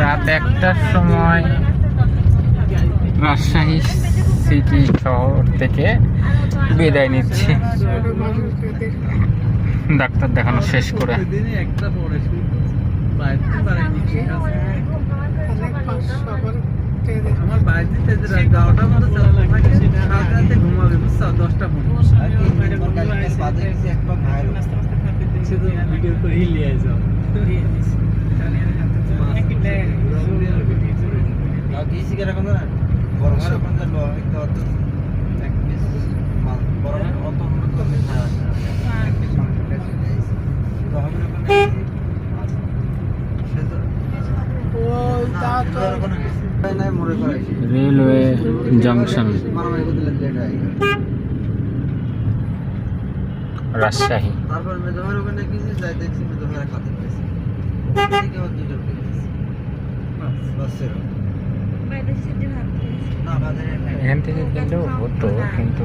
রাত 1টার সময় রাজশাহী সিটি শহর থেকে বিদায় নিচ্ছি ডাক্তার দেখানো শেষ করে। আমার বাড়িতে যাওয়াটা মতো ঘুমাবে বুঝছো 10টা ভিডিও করে লিয়ে যাও রেলওয়ে জংশন রাজশাহী। এখান থেকে গেলেও হতো কিন্তু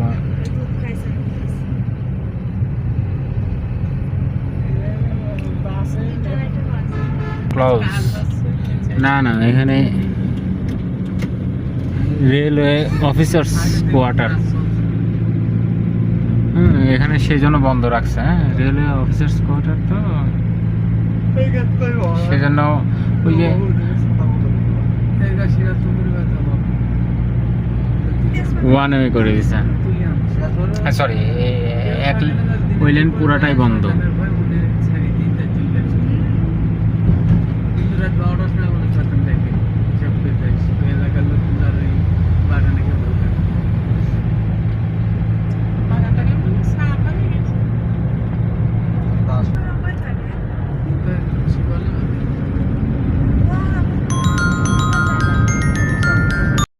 ক্লোজ না না এখানে রেলওয়ে অফিসার্স কোয়ার্টার এখানে সেই জন্য বন্ধ রাখছে। হ্যাঁ রেলওয়ে অফিসার্স কোয়ার্টার তো সেজন্য ওই যে ওয়ান ওয়ে করে দিছে। সরি ওই লেন পুরাটাই বন্ধ।